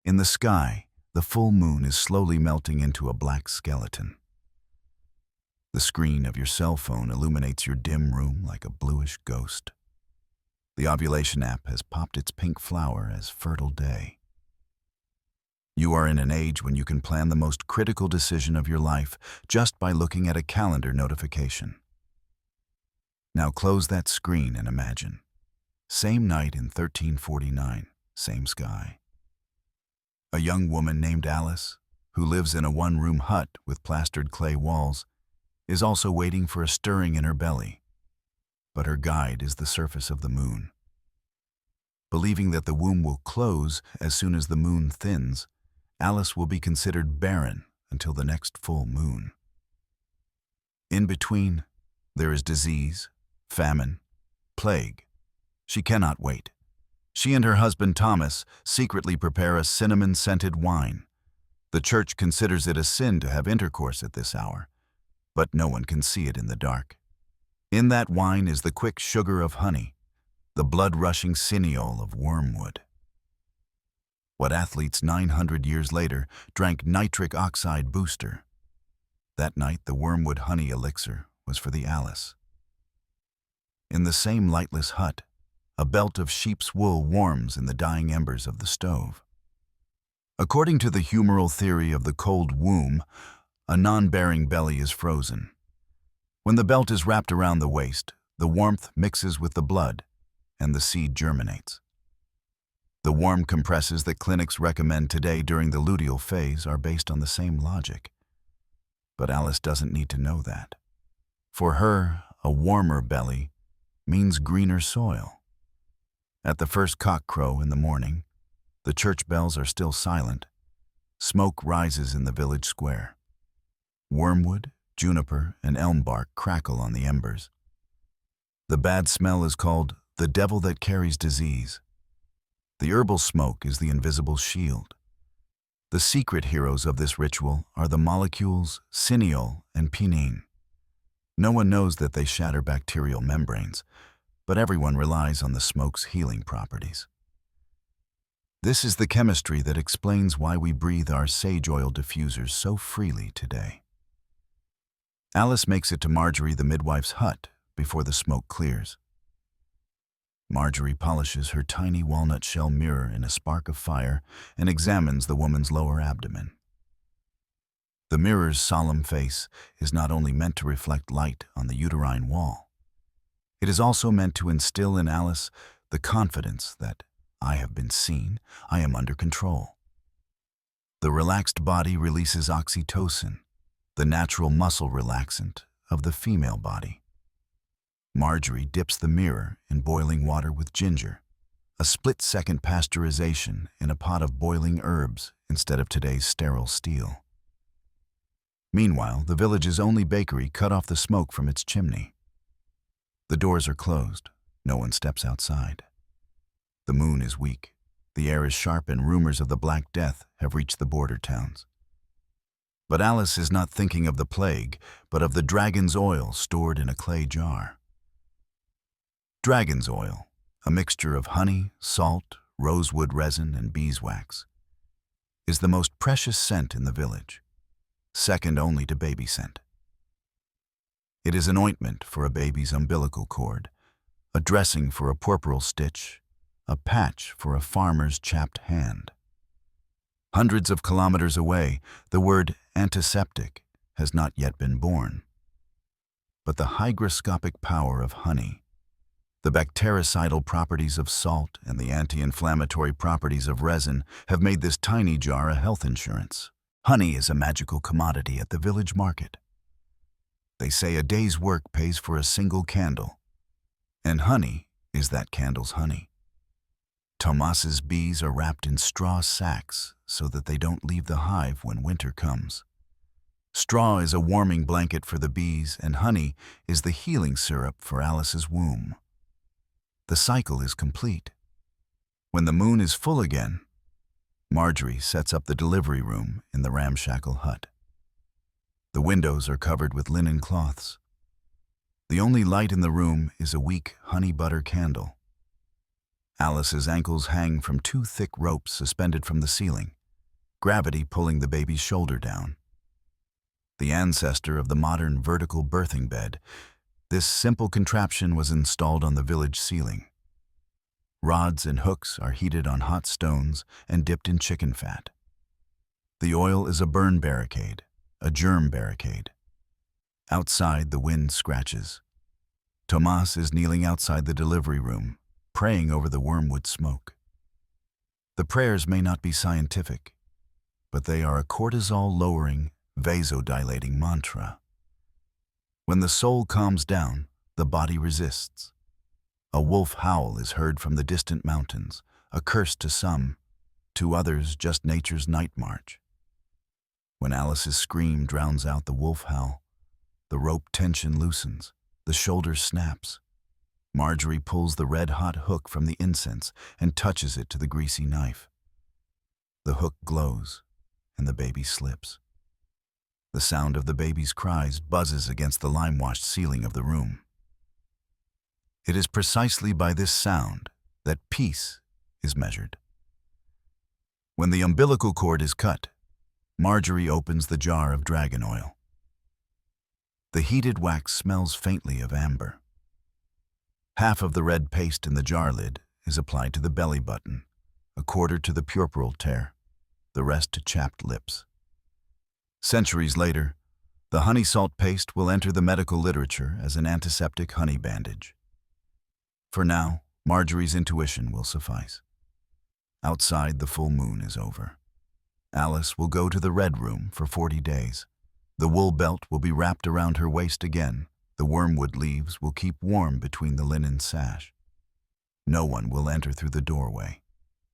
In the sky, the full moon is slowly melting into a black skeleton. The screen of your cell phone illuminates your dim room like a bluish ghost. The ovulation app has popped its pink flower as fertile day. You are in an age when you can plan the most critical decision of your life just by looking at a calendar notification. Now close that screen and imagine. Same night in 1349, same sky. A young woman named Alice, who lives in a one-room hut with plastered clay walls, is also waiting for a stirring in her belly. But her guide is the surface of the moon. Believing that the womb will close as soon as the moon thins, Alice will be considered barren until the next full moon. In between, there is disease, famine, plague. She cannot wait. She and her husband Thomas secretly prepare a cinnamon-scented wine. The church considers it a sin to have intercourse at this hour, but no one can see it in the dark. In that wine is the quick sugar of honey, the blood-rushing cineole of wormwood. What athletes 900 years later drank nitric oxide booster. That night, the wormwood-honey elixir was for the Alice. In the same lightless hut, a belt of sheep's wool warms in the dying embers of the stove. According to the humoral theory of the cold womb, a non-bearing belly is frozen. When the belt is wrapped around the waist, the warmth mixes with the blood, and the seed germinates. The warm compresses that clinics recommend today during the luteal phase are based on the same logic. But Alice doesn't need to know that. For her, a warmer belly means greener soil. At the first cock-crow in the morning, the church bells are still silent. Smoke rises in the village square. Wormwood, juniper, and elm bark crackle on the embers. The bad smell is called the devil that carries disease. The herbal smoke is the invisible shield. The secret heroes of this ritual are the molecules cineole and pinene. No one knows that they shatter bacterial membranes, but everyone relies on the smoke's healing properties. This is the chemistry that explains why we breathe our sage oil diffusers so freely today. Alice makes it to Marjorie the midwife's hut before the smoke clears. Marjorie polishes her tiny walnut shell mirror in a spark of fire and examines the woman's lower abdomen. The mirror's solemn face is not only meant to reflect light on the uterine wall, it is also meant to instill in Alice the confidence that I have been seen, I am under control. The relaxed body releases oxytocin, the natural muscle relaxant of the female body. Marjorie dips the mirror in boiling water with ginger, a split-second pasteurization in a pot of boiling herbs instead of today's sterile steel. Meanwhile, the village's only bakery cut off the smoke from its chimney. The doors are closed. No one steps outside. The moon is weak. The air is sharp and rumors of the Black Death have reached the border towns. But Alice is not thinking of the plague, but of the dragon's oil stored in a clay jar. Dragon's oil, a mixture of honey, salt, rosewood resin, and beeswax, is the most precious scent in the village, second only to baby scent. It is an ointment for a baby's umbilical cord, a dressing for a puerperal stitch, a patch for a farmer's chapped hand. Hundreds of kilometers away, the word antiseptic has not yet been born. But the hygroscopic power of honey, the bactericidal properties of salt, and the anti-inflammatory properties of resin have made this tiny jar a health insurance. Honey is a magical commodity at the village market. They say a day's work pays for a single candle, and honey is that candle's honey. Tomas's bees are wrapped in straw sacks so that they don't leave the hive when winter comes. Straw is a warming blanket for the bees, and honey is the healing syrup for Alice's womb. The cycle is complete. When the moon is full again, Marjorie sets up the delivery room in the ramshackle hut. The windows are covered with linen cloths. The only light in the room is a weak honey butter candle. Alice's ankles hang from two thick ropes suspended from the ceiling, gravity pulling the baby's shoulder down. The ancestor of the modern vertical birthing bed, this simple contraption was installed on the village ceiling. Rods and hooks are heated on hot stones and dipped in chicken fat. The oil is a burn barricade, a germ barricade. Outside, the wind scratches. Tomas is kneeling outside the delivery room, praying over the wormwood smoke. The prayers may not be scientific, but they are a cortisol-lowering, vasodilating mantra. When the soul calms down, the body resists. A wolf howl is heard from the distant mountains, a curse to some, to others just nature's night march. When Alice's scream drowns out the wolf howl, the rope tension loosens, the shoulder snaps. Marjorie pulls the red-hot hook from the incense and touches it to the greasy knife. The hook glows, and the baby slips. The sound of the baby's cries buzzes against the lime-washed ceiling of the room. It is precisely by this sound that peace is measured. When the umbilical cord is cut, Marjorie opens the jar of dragon oil. The heated wax smells faintly of amber. Half of the red paste in the jar lid is applied to the belly button, a quarter to the puerperal tear, the rest to chapped lips. Centuries later, the honey salt paste will enter the medical literature as an antiseptic honey bandage. For now, Marjorie's intuition will suffice. Outside, the full moon is over. Alice will go to the red room for 40 days. The wool belt will be wrapped around her waist again. The wormwood leaves will keep warm between the linen sash. No one will enter through the doorway.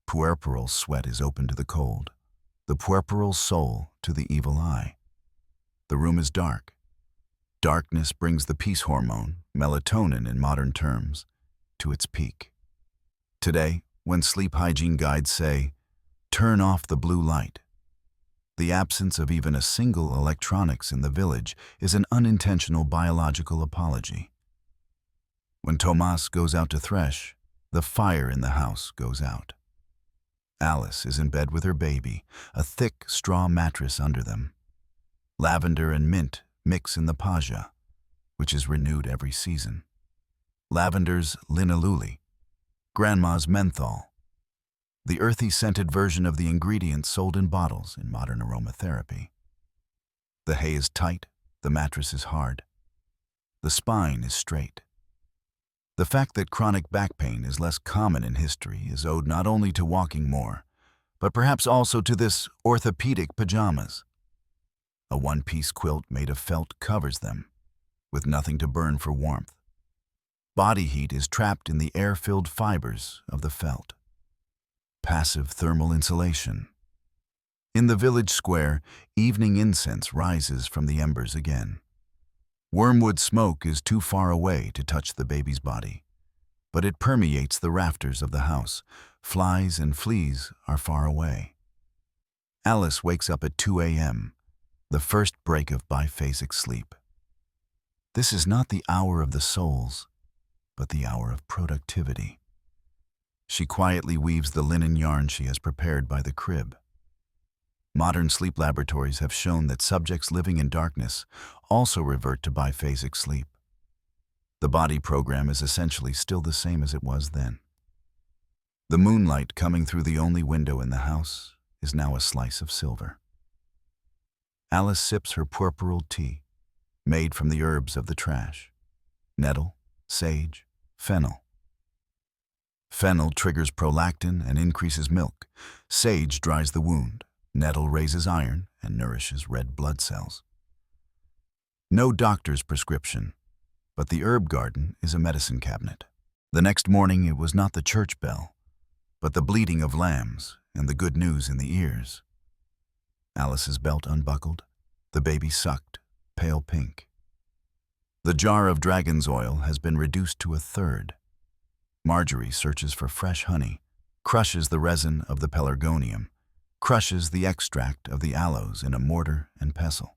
Puerperal sweat is open to the cold. The puerperal soul to the evil eye. The room is dark. Darkness brings the peace hormone, melatonin in modern terms, to its peak. Today, when sleep hygiene guides say, "Turn off the blue light," the absence of even a single electronics in the village is an unintentional biological apology. When Tomas goes out to thresh, the fire in the house goes out. Alice is in bed with her baby, a thick straw mattress under them. Lavender and mint mix in the paja, which is renewed every season. Lavender's linalooley, grandma's menthol, the earthy scented version of the ingredients sold in bottles in modern aromatherapy. The hay is tight, the mattress is hard. The spine is straight. The fact that chronic back pain is less common in history is owed not only to walking more, but perhaps also to this orthopedic pajamas. A one-piece quilt made of felt covers them, with nothing to burn for warmth. Body heat is trapped in the air-filled fibers of the felt. Passive thermal insulation. In the village square, evening incense rises from the embers again. Wormwood smoke is too far away to touch the baby's body, but it permeates the rafters of the house. Flies and fleas are far away. Alice wakes up at 2 a.m., the first break of biphasic sleep. This is not the hour of the souls, but the hour of productivity. She quietly weaves the linen yarn she has prepared by the crib. Modern sleep laboratories have shown that subjects living in darkness also revert to biphasic sleep. The body program is essentially still the same as it was then. The moonlight coming through the only window in the house is now a slice of silver. Alice sips her puerperal tea, made from the herbs of the trash: nettle, sage, fennel. Fennel triggers prolactin and increases milk. Sage dries the wound. Nettle raises iron and nourishes red blood cells. No doctor's prescription, but the herb garden is a medicine cabinet. The next morning it was not the church bell, but the bleating of lambs and the good news in the ears. Alice's belt unbuckled. The baby sucked, pale pink. The jar of dragon's oil has been reduced to a third. Marjorie searches for fresh honey, crushes the resin of the pelargonium, crushes the extract of the aloes in a mortar and pestle.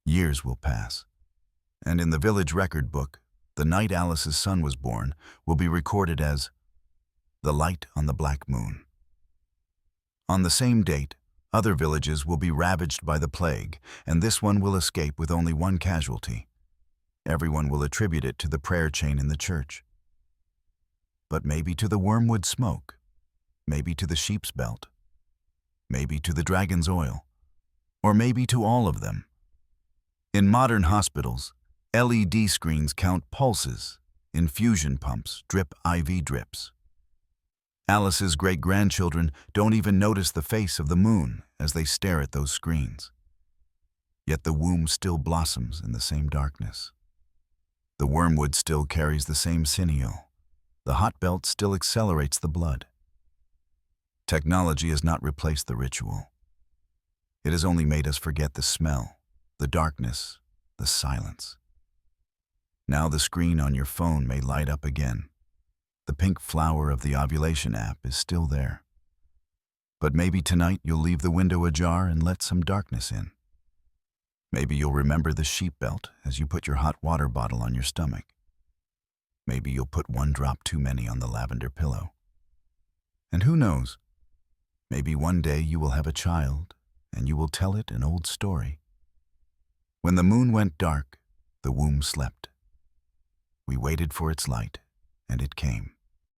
Years will pass, and in the village record book, the night Alice's son was born will be recorded as the light on the black moon. On the same date, other villages will be ravaged by the plague, and this one will escape with only one casualty. Everyone will attribute it to the prayer chain in the church. But maybe to the wormwood smoke, maybe to the sheep's belt, maybe to the dragon's oil, or maybe to all of them. In modern hospitals, LED screens count pulses, infusion pumps drip IV drips. Alice's great-grandchildren don't even notice the face of the moon as they stare at those screens. Yet the womb still blossoms in the same darkness. The wormwood still carries the same sinew. The hot belt still accelerates the blood. Technology has not replaced the ritual. It has only made us forget the smell, the darkness, the silence. Now the screen on your phone may light up again. The pink flower of the ovulation app is still there. But maybe tonight you'll leave the window ajar and let some darkness in. Maybe you'll remember the sheep belt as you put your hot water bottle on your stomach. Maybe you'll put one drop too many on the lavender pillow. And who knows, maybe one day you will have a child and you will tell it an old story. When the moon went dark, the womb slept. We waited for its light, and it came.